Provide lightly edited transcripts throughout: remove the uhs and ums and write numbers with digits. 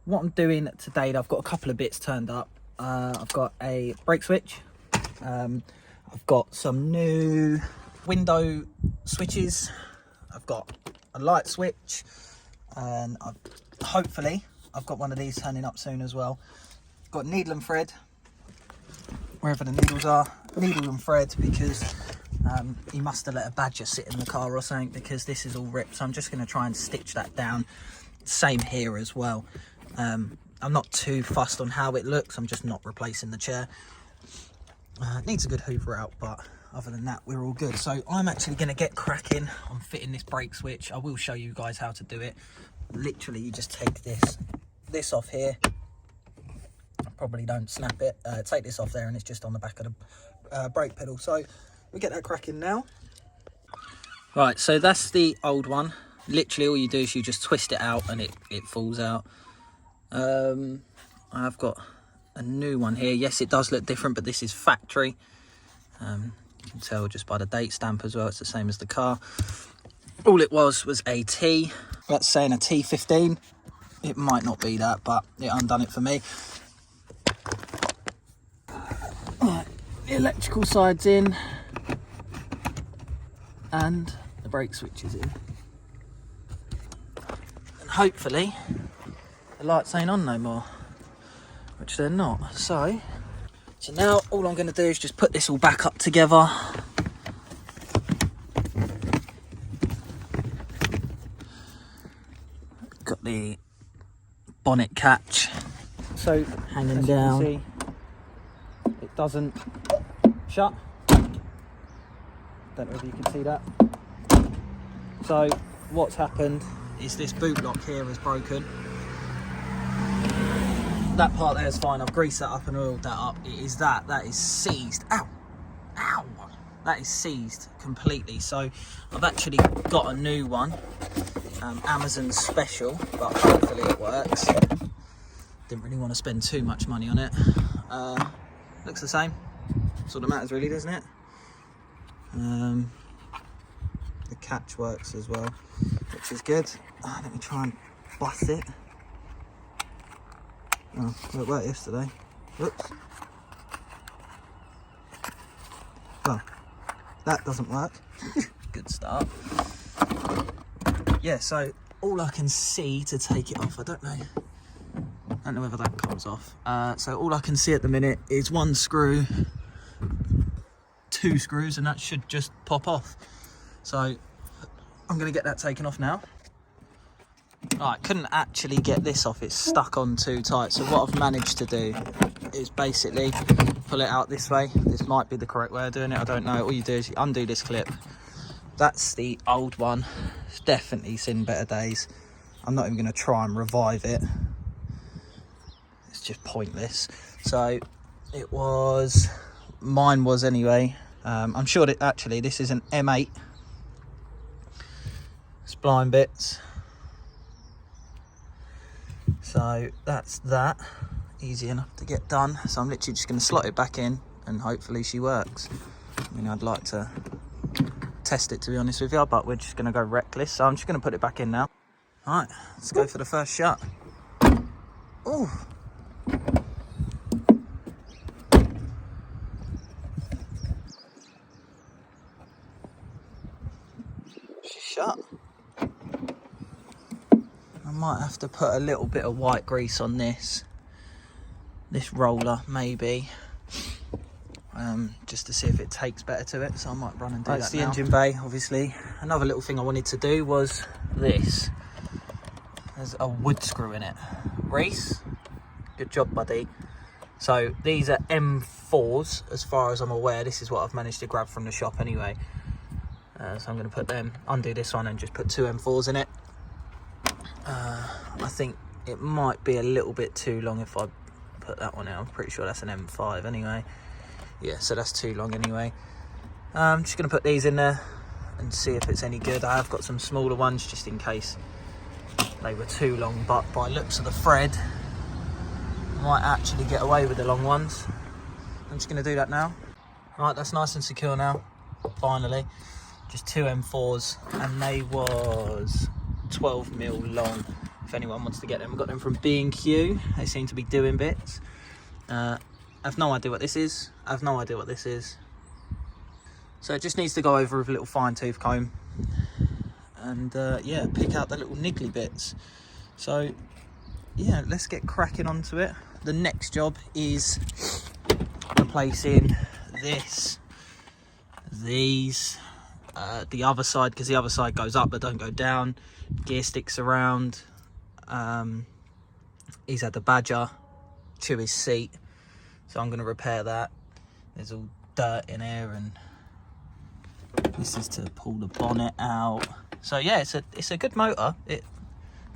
what I'm doing today, I've got a couple of bits turned up. I've got a brake switch. I've got some new window switches. I've got a light switch, and hopefully I've got one of these turning up soon as well. Got needle and thread, wherever the needles are, needle and thread, because he must have let a badger sit in the car or something, because this is all ripped. So I'm just going to try and stitch that down. Same here as well. I'm not too fussed on how it looks. I'm just not replacing the chair. It needs a good hoover out, but other than that, we're all good. So I'm actually going to get cracking on fitting this brake switch. I will show you guys how to do it. Literally, you just take this off here. I probably don't snap it. Take this off there, and it's just on the back of the brake pedal. So we get that cracking now. Right, so that's the old one. Literally, all you do is you just twist it out, and it falls out. I've got a new one here. Yes, it does look different, but this is factory. You can tell just by the date stamp as well, it's the same as the car. All it was a T. That's saying a T15. It might not be that, but it undone it for me. Right, the electrical side's in, and the brake switch is in. And hopefully the lights ain't on no more, which they're not. So now all I'm going to do is just put this all back up together. Got the bonnet catch, so hanging down. See, it doesn't shut. Don't know if you can see that. So what's happened is this boot lock here is broken. That part there is fine. I've greased that up and oiled that up. It is that is seized. Ow, ow, that is seized completely. So I've actually got a new one, Amazon special, but hopefully it works. Didn't really want to spend too much money on it. Looks the same. That's all that matters really, doesn't it? The catch works as well, which is good. Let me try and bust it. Oh, it worked yesterday. Whoops. Well, that doesn't work. Good start. Yeah, so all I can see to take it off, I don't know whether that comes off. So all I can see at the minute is one screw, two screws, and that should just pop off. So I'm going to get that taken off now. Right, couldn't actually get this off, it's stuck on too tight. So what I've managed to do is basically pull it out this way. This might be the correct way of doing it, I don't know. All you do is you undo this clip. That's the old one. It's definitely seen better days. I'm not even going to try and revive it. It's just pointless. So it was, mine was anyway. I'm sure that actually this is an M8. Spline bits. So that's that, easy enough to get done. So I'm literally just going to slot it back in and hopefully she works. I mean, I'd like to test it, to be honest with you, but we're just going to go reckless. So I'm just going to put it back in now. All right, let's go for the first shot. Oh. She's shut. I might have to put a little bit of white grease on this roller, maybe, just to see if it takes better to it. So I might run and do that now. That's the engine bay, obviously. Another little thing I wanted to do was this. There's a wood screw in it. Reese, good job, buddy. So these are M4s, as far as I'm aware. This is what I've managed to grab from the shop anyway. So I'm going to put them, undo this one, and just put two M4s in it. I think it might be a little bit too long if I put that one out. I'm pretty sure that's an M5 anyway. Yeah, so that's too long anyway. I'm just going to put these in there and see if it's any good. I have got some smaller ones just in case they were too long, but by looks of the thread, I might actually get away with the long ones. I'm just going to do that now. Right, that's nice and secure now, finally. Just two M4s, and they was 12mm long. if anyone wants to get them. I got them from B&Q. They seem to be doing bits. I've no idea what this is. So it just needs to go over with a little fine tooth comb and yeah, pick out the little niggly bits. So yeah, let's get cracking onto it. The next job is replacing these, the other side, because the other side goes up but don't go down. Gear sticks around. He's had the badger chew his seat, so I'm going to repair that. There's all dirt in here, and this is to pull the bonnet out. So yeah, it's a good motor. It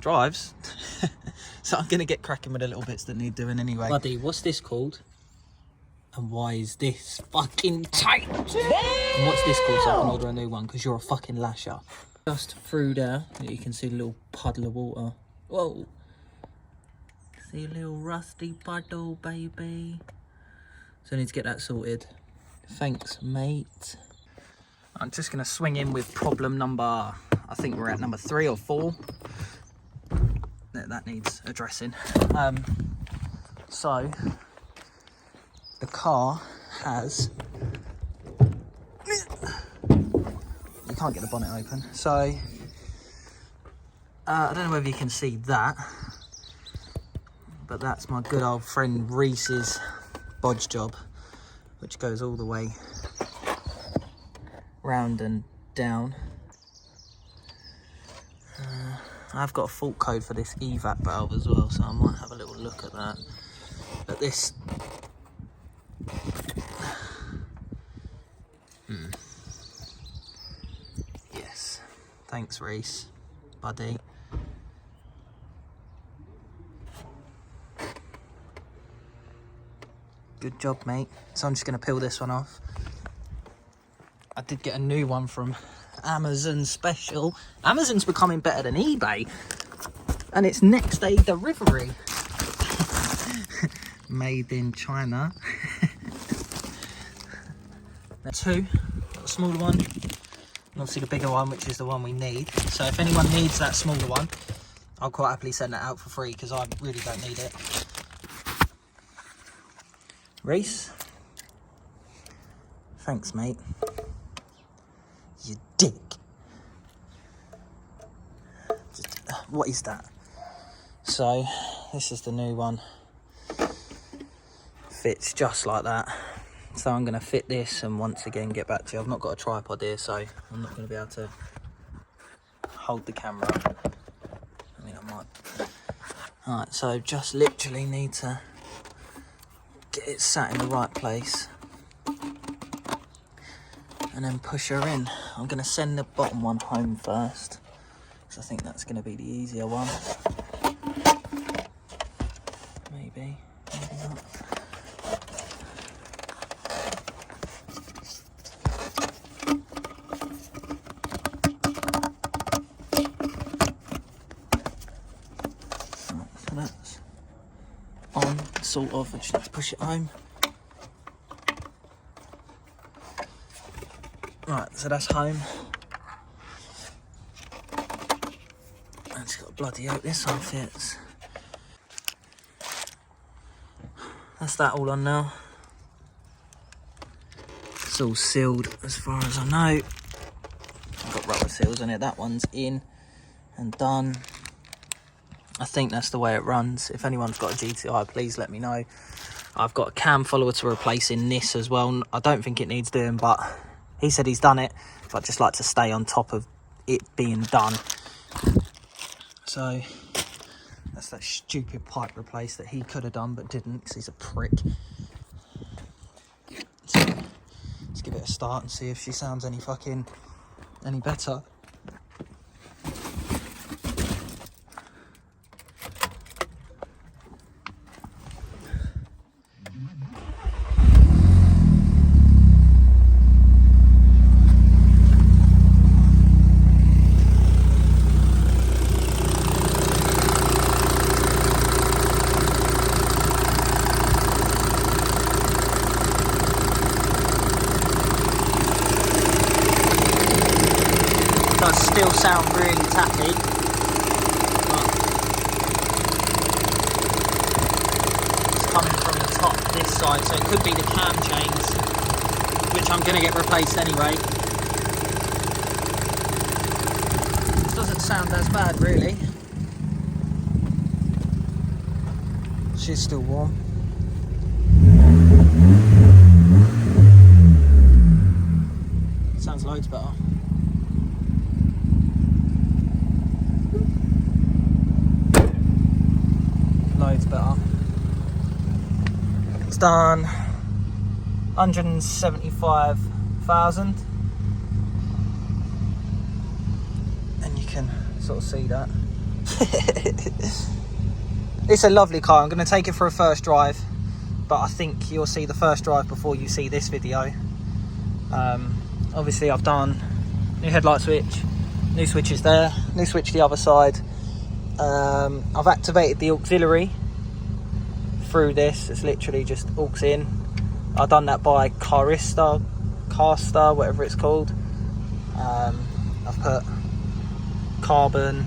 drives. So I'm going to get cracking with the little bits that need doing anyway. Buddy, what's this called? And why is this fucking tight? And what's this called, so I can order a new one? Because you're a fucking lasher. Just through there, you can see a little puddle of water. Whoa. See a little rusty puddle, baby. So I need to get that sorted. Thanks, mate. I'm just going to swing in with problem number, I think we're at number 3 or 4. That needs addressing. So, the car has... You can't get the bonnet open. So, I don't know whether you can see that, but that's my good old friend Reese's bodge job, which goes all the way round and down. I've got a fault code for this evap valve as well, so I might have a little look at that. But this... Yes. Thanks, Reese, buddy. Good job, mate. So I'm just going to peel this one off. I did get a new one from Amazon Special. Amazon's becoming better than eBay. And it's next day delivery. Made in China. There's 2. Got a smaller one. And obviously the bigger one, which is the one we need. So if anyone needs that smaller one, I'll quite happily send that out for free, because I really don't need it. Reese, thanks, mate. You dick. What is that? So, this is the new one. Fits just like that. So I'm going to fit this and once again get back to you. I've not got a tripod here, so I'm not going to be able to hold the camera. I mean, I might. Alright, so just literally need to get it sat in the right place and then push her in. I'm going to send the bottom one home first, because I think that's going to be the easier one. Maybe not. Right, so that's on, sort of. I just need to push it home. Right, so that's home. I just got to bloody hope this one fits. That's that all on now. It's all sealed as far as I know. I've got rubber seals on it. That one's in and done. I think that's the way it runs. If anyone's got a GTI, please let me know. I've got a cam follower to replace in this as well. I don't think it needs doing, but he said he's done it. But I'd just like to stay on top of it being done. So that's that stupid pipe replace that he could have done but didn't, because he's a prick. So let's give it a start and see if she sounds any better. Does still sound really tacky, but side, so it could be the cam chains, which I'm going to get replaced anyway. This doesn't sound as bad really. She's still warm. Sounds loads better. Loads better. It's done 175,000, and you can sort of see that. It's a lovely car. I'm going to take it for a first drive, but I think you'll see the first drive before you see this video. Obviously I've done new headlight switch, new switches there, new switch the other side. I've activated the auxiliary through this. It's literally just aux in. I've done that by Caster, whatever it's called. I've put carbon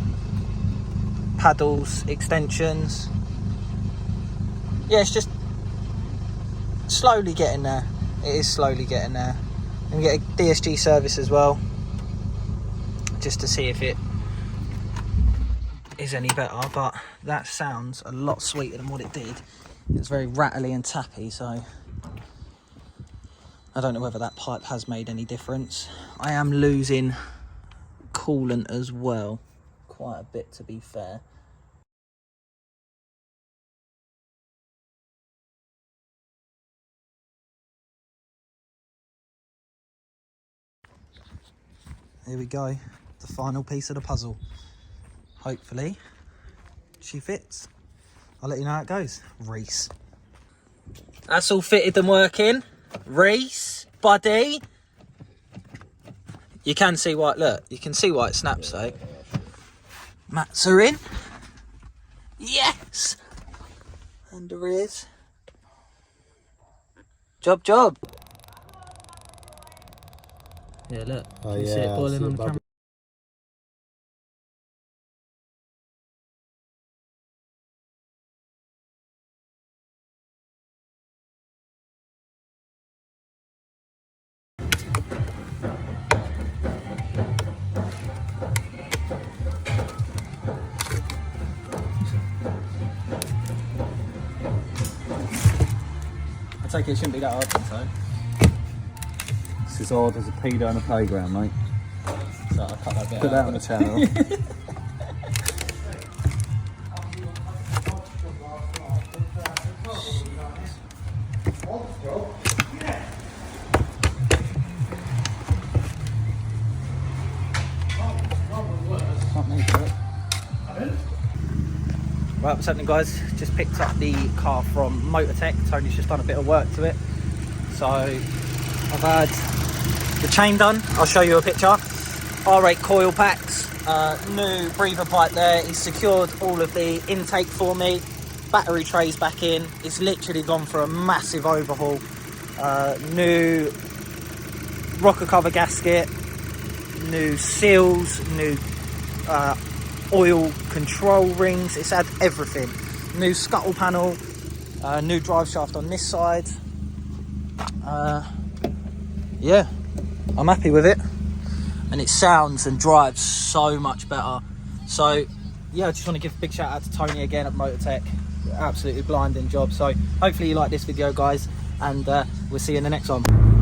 paddles, extensions. Yeah, it's just slowly getting there. It is slowly getting there. I'm going to get a DSG service as well, just to see if it is any better, but that sounds a lot sweeter than what it did. It's very rattly and tappy, so I don't know whether that pipe has made any difference. I am losing coolant as well, quite a bit to be fair. Here we go, the final piece of the puzzle. Hopefully she fits. I'll let you know how it goes. Reese. That's all fitted and working. Reese, buddy. You can see why, look, you can see why it snaps though. Mats are in. Yes! Under ears. Job. Yeah, look. Oh, you see it boiling on the camera. I take it shouldn't be that hard then, so. It's as hard as a pedo on a playground, mate. So I'll cut that bit Put out. that on the channel. Right, what's happening guys? Just picked up the car from MotorTech. Tony's just done a bit of work to it. So I've had the chain done. I'll show you a picture. R8 coil packs, new breather pipe there. He's secured all of the intake for me. Battery trays back in. It's literally gone for a massive overhaul. New rocker cover gasket, new seals, new oil control rings. It's had everything. New scuttle panel, new drive shaft on this side. Yeah, I'm happy with it, and it sounds and drives so much better. So yeah, I just want to give a big shout out to Tony again at MotorTech. Absolutely blinding job. So hopefully you like this video guys, and we'll see you in the next one.